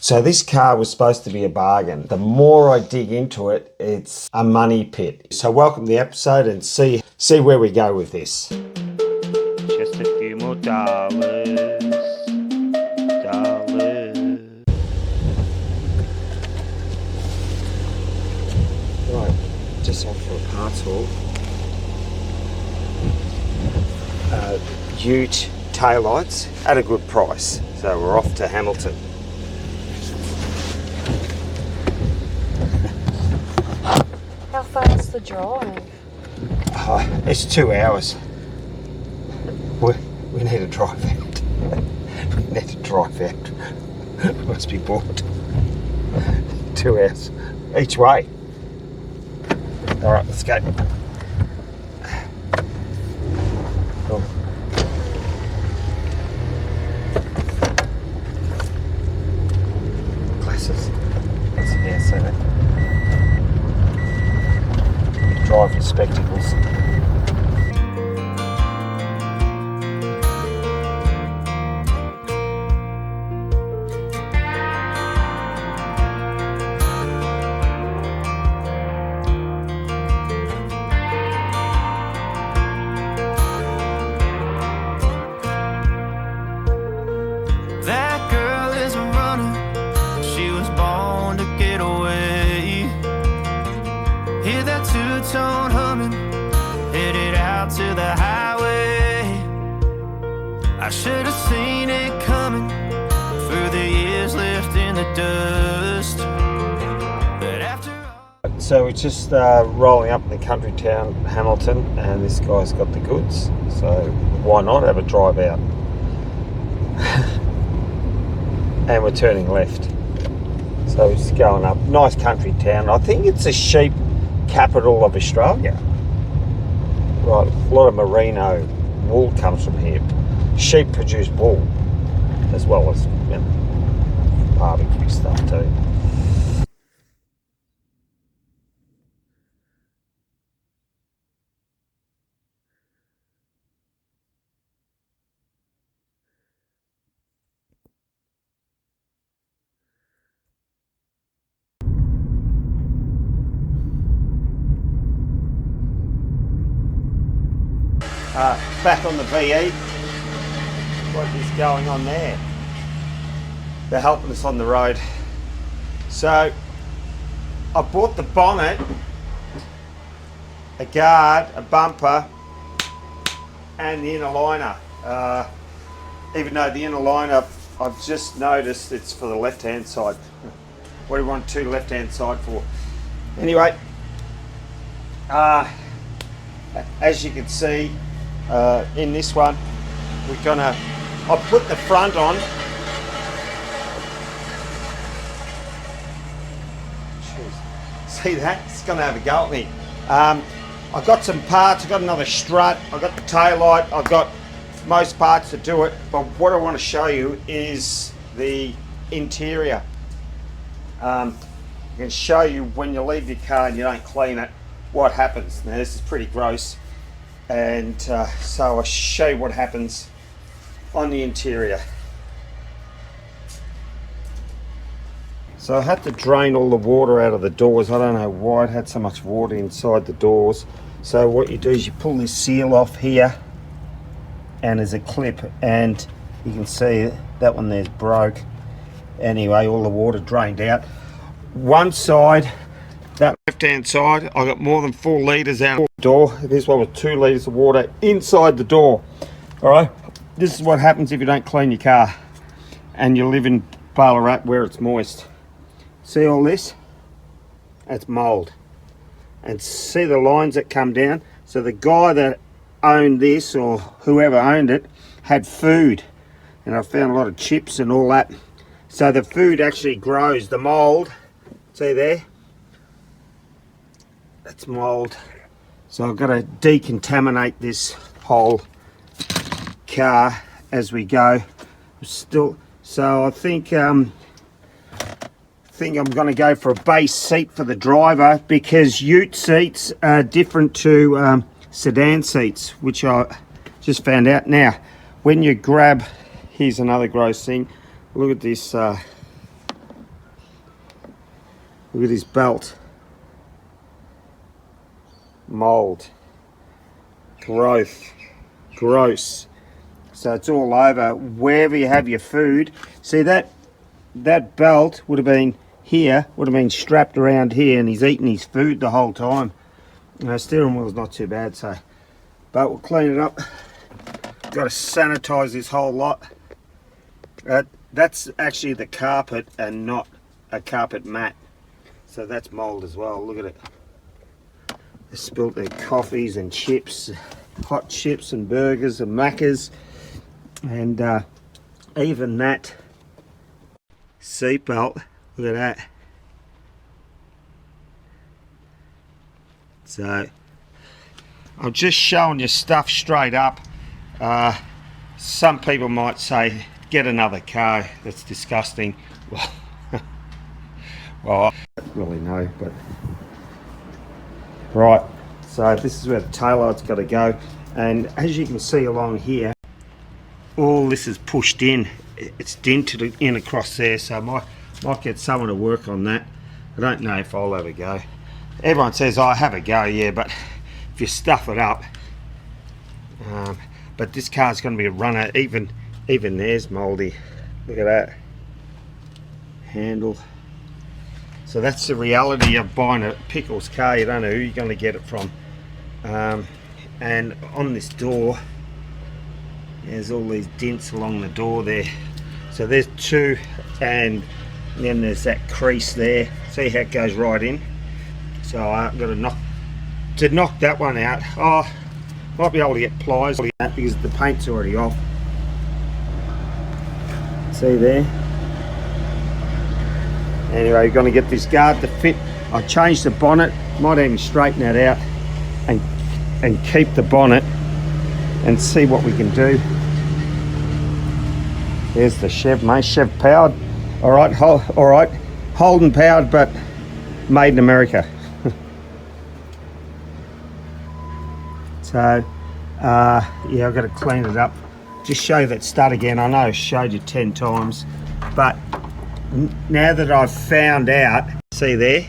So this car was supposed to be a bargain. The more I dig into it, it's a money pit. So welcome to the episode and see where we go with this. Just a few more dollars. Right, just off for a parts haul. Ute taillights at a good price. So we're off to Hamilton. How far is the drive? Oh, it's 2 hours. We need to drive out. We need to drive out. We must be bored. 2 hours each way. All right, let's go. Oh. Glasses. That's how I say that. Driving spectacles. That girl is a runner, she was born to get away. Hear that two-tone humming, headed out to the highway. I should have seen it coming, through the years left in the dust. But after all... So we're just rolling up in the country town Hamilton, and this guy's got the goods, so why not have a drive out? And we're turning left, so we're just going up. Nice country town. I think it's the sheep capital of Australia. Right, a lot of merino wool comes from here. Sheep produce wool as well as, you know, barbecue stuff too. Back on the VE. What is going on there? They're helping us on the road. So I bought the bonnet, a guard, a bumper, and the inner liner. Even though the inner liner, I've just noticed it's for the left-hand side. What do you want two left-hand side for? Anyway, as you can see, in this one, I'll put the front on. Jeez. See that? It's gonna have a go at me. I've got some parts, I've got another strut, I've got the tail light, I've got most parts to do it, but what I want to show you is the interior. I can show you when you leave your car and you don't clean it, what happens. Now this is pretty gross. And so I'll show you what happens on the interior. So I had to drain all the water out of the doors. I don't know why it had so much water inside the doors. So what you do is you pull this seal off here, and there's a clip, and you can see that one there's broke. Anyway, all the water drained out. One side, that left-hand side, I got more than 4 litres out of the door. This one was 2 litres of water inside the door. All right, this is what happens if you don't clean your car and you live in Ballarat where it's moist. See all this? That's mould. And see the lines that come down? So the guy that owned this, or whoever owned it, had food. And I found a lot of chips and all that. So the food actually grows, the mould, see there? That's mould. So I've got to decontaminate this whole car as we go. So I think I'm going to go for a base seat for the driver, because ute seats are different to sedan seats, which I just found out. Now, when you grab, here's another gross thing. Look at this Look at his belt. Mould. Growth. Gross. So it's all over. Wherever you have your food. See that belt would have been here, would have been strapped around here, and he's eating his food the whole time. Steering wheel's not too bad, so. But we'll clean it up. Got to sanitize this whole lot. That's actually the carpet and not a carpet mat. So that's mould as well. Look at it. They spilt their coffees and chips, hot chips and burgers and macas, and even that seatbelt. Look at that. So I'm just showing you stuff straight up. Some people might say, get another car. That's disgusting. Well, I don't really know, but right. So this is where the taillight's got to go, and as you can see along here, all this is pushed in. It's dented in across there, so I might get someone to work on that. I don't know if I'll ever go. Everyone says, "I have a go," yeah, but if you stuff it up. But this car's going to be a runner. Even there's mouldy. Look at that handle. So that's the reality of buying a pickles car. You don't know who you're going to get it from. And on this door, there's all these dents along the door there. So there's two, and then there's that crease there. See how it goes right in. So I've got to knock that one out. Oh, might be able to get pliers on that because the paint's already off. See there? Anyway, you're going to get this guard to fit. I changed the bonnet, might even straighten that out and keep the bonnet and see what we can do. There's the Chev, mate. Chev powered. All right, Holden powered, but made in America. So, yeah, I've got to clean it up. Just show that stud again. I know I showed you 10 times, but now that I've found out, see there?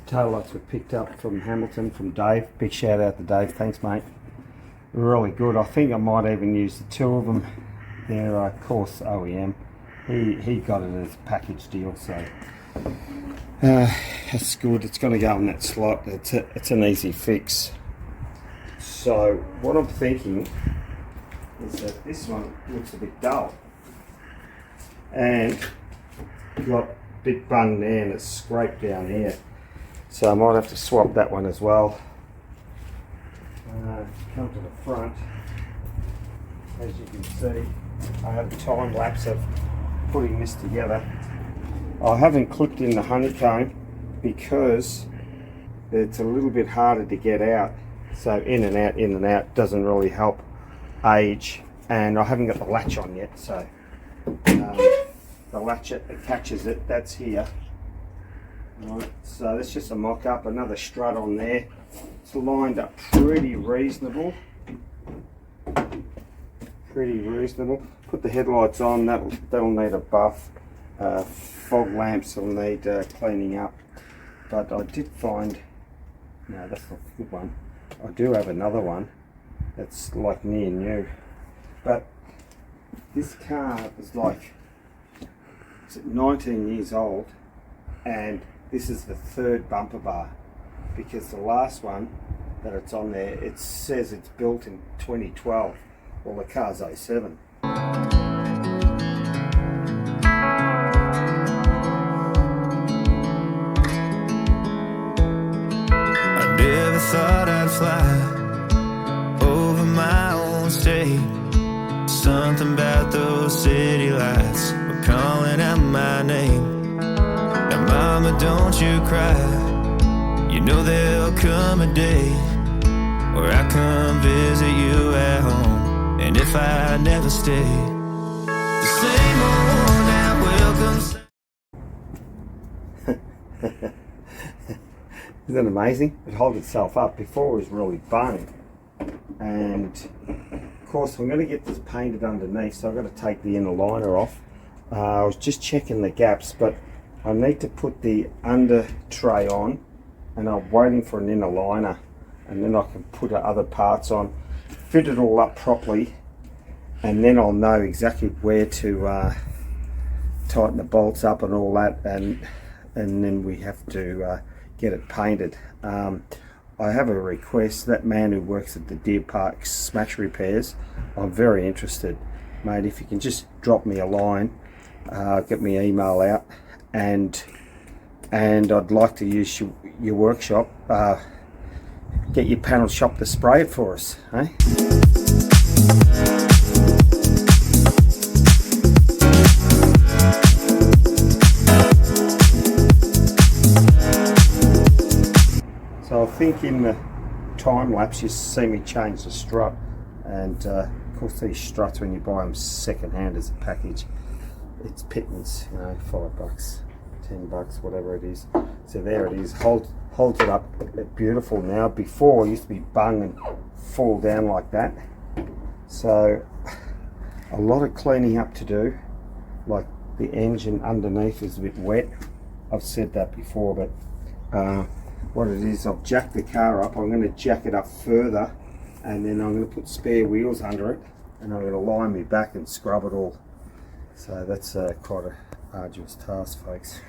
Taillights were picked up from Hamilton, from Dave. Big shout out to Dave, thanks mate. Really good. I think I might even use the two of them. They're of course OEM. He got it as a package deal, so that's good. It's going to go in that slot. It's an easy fix. So what I'm thinking is that this one looks a bit dull, and got a bit bung there and it's scraped down here. So I might have to swap that one as well. Come to the front. As you can see, I have a time lapse of putting this together. I haven't clipped in the honeycomb because it's a little bit harder to get out. So in and out doesn't really help age. And I haven't got the latch on yet, so the latch that catches it, that's here. Right, so that's just a mock-up, another strut on there. It's lined up pretty reasonable. Put the headlights on, that'll need a buff. Fog lamps will need cleaning up. But I did find, no, that's not a good one. I do have another one that's like near new. But this car is like, it's 19 years old, and this is the third bumper bar, because the last one that it's on there, it says it's built in 2012. Well, the car's 07. I never thought I'd fly over my own state. Something about those city lights were calling out my name. Mama, don't you cry. You know there'll come a day where I come visit you And if I never stay, the same old and welcome. Isn't that amazing? It holds itself up. Before it was really bone. And of course I'm going to get this painted underneath, so I've got to take the inner liner off. I was just checking the gaps, but I need to put the under tray on, and I'm waiting for an inner liner, and then I can put other parts on, fit it all up properly, and then I'll know exactly where to tighten the bolts up and all that, and then we have to get it painted. I have a request. That man who works at the Deer Park Smash Repairs, I'm very interested, mate. If you can just drop me a line, get me email out, and I'd like to use your workshop. Get your panel shop to spray it for us, eh? So I think in the time lapse you see me change the strut, and of course these struts, when you buy them second hand as a package, it's pittance, you know, $5, $10, whatever it is. So there it is, holds it up beautiful now. Before it used to be bung and fall down like that. So a lot of cleaning up to do, like the engine underneath is a bit wet. I've said that before, but what it is, I've jacked the car up. I'm going to jack it up further, and then I'm going to put spare wheels under it, and I'm going to line me back and scrub it all. So that's quite a arduous task, folks.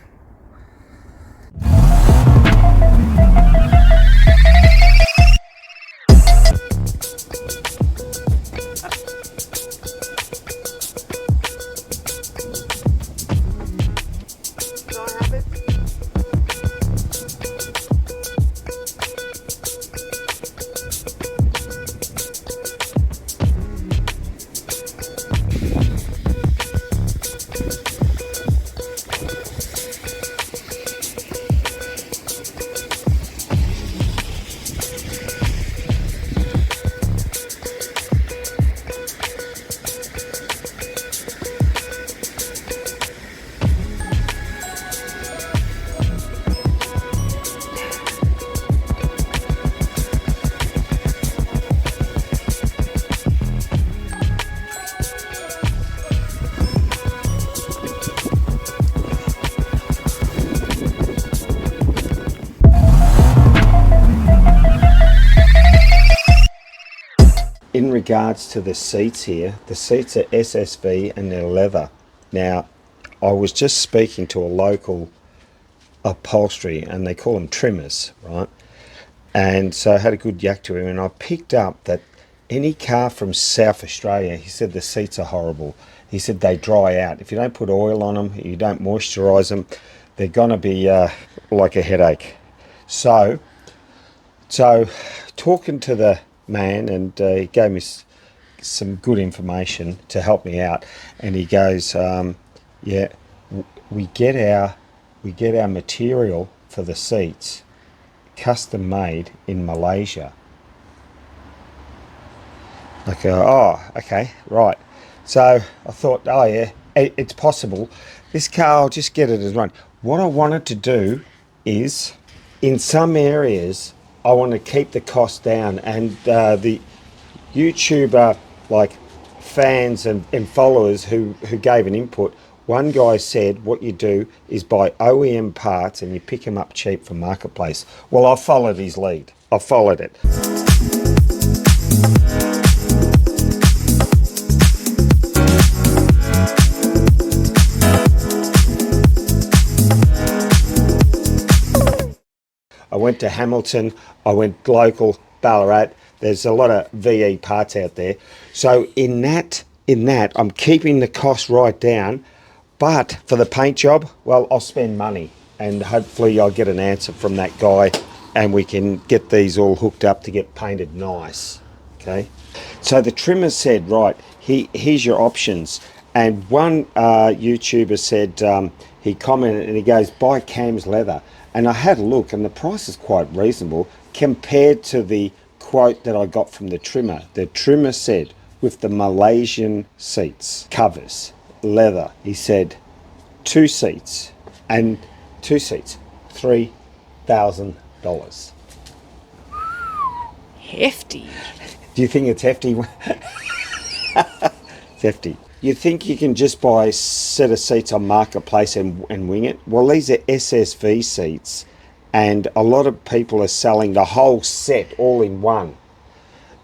In regards to the seats here, the seats are SSV and they're leather. Now, I was just speaking to a local upholstery, and they call them trimmers, right? And so I had a good yak to him, and I picked up that any car from South Australia, he said the seats are horrible. He said they dry out. If you don't put oil on them, you don't moisturise them, they're gonna be like a headache. So talking to the man, and he gave me some good information to help me out, and he goes, yeah, we get our material for the seats custom made in Malaysia. I go, oh, okay, right. So I thought, oh yeah, it's possible. This car, I'll just get it as one. What I wanted to do is, in some areas, I want to keep the cost down, and the YouTuber like fans and followers who gave an input, one guy said what you do is buy OEM parts and you pick them up cheap from Marketplace. Well, I followed his lead. I followed it. I went to Hamilton, I went local, Ballarat. There's a lot of VE parts out there. So in that, I'm keeping the cost right down. But for the paint job, well, I'll spend money, and hopefully I'll get an answer from that guy, and we can get these all hooked up to get painted nice. Okay. So the trimmer said, right, here's your options. And one YouTuber said, he commented and he goes, buy Cam's leather. And I had a look, and the price is quite reasonable compared to the quote that I got from the trimmer. The trimmer said with the Malaysian seats, covers, leather. He said 2 seats, and 2 seats, $3,000. Hefty. Do you think it's hefty? It's hefty. You think you can just buy a set of seats on Marketplace and wing it? Well, these are SSV seats, and a lot of people are selling the whole set all in one.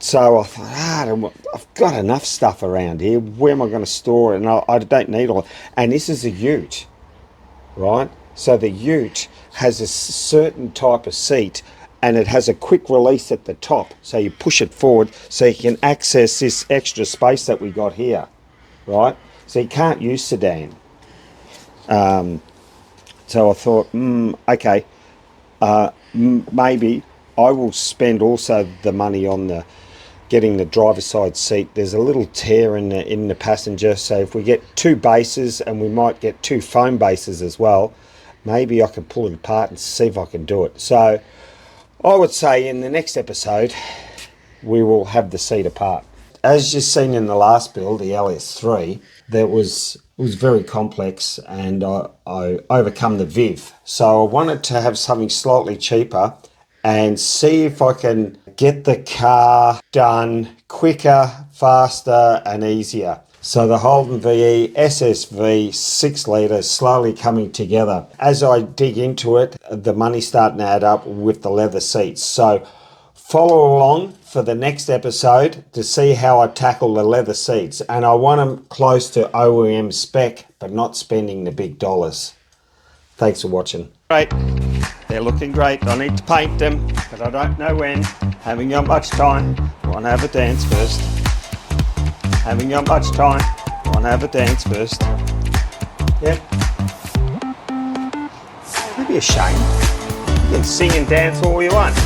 So I thought, I've got enough stuff around here. Where am I going to store it? And I don't need all. And this is a ute, right? So the ute has a certain type of seat, and it has a quick release at the top. So you push it forward so you can access this extra space that we got here, right? So you can't use sedan. So I thought, okay, maybe I will spend also the money on getting the driver's side seat. There's a little tear in the passenger, so if we get 2 bases, and we might get 2 foam bases as well, maybe I can pull it apart and see if I can do it. So I would say in the next episode we will have the seat apart. As you've seen in the last build, the LS3, that was very complex, and I overcome the VIV. So I wanted to have something slightly cheaper and see if I can get the car done quicker, faster and easier. So the Holden VE SSV 6 litre slowly coming together. As I dig into it, the money's starting to add up with the leather seats. So follow along for the next episode to see how I tackle the leather seats. And I want them close to OEM spec, but not spending the big dollars. Thanks for watching. Great. They're looking great. I need to paint them, but I don't know when. Haven't got much time. Want to have a dance first. Haven't got much time. Want to have a dance first. Yeah. That'd be a shame. You can sing and dance all you want.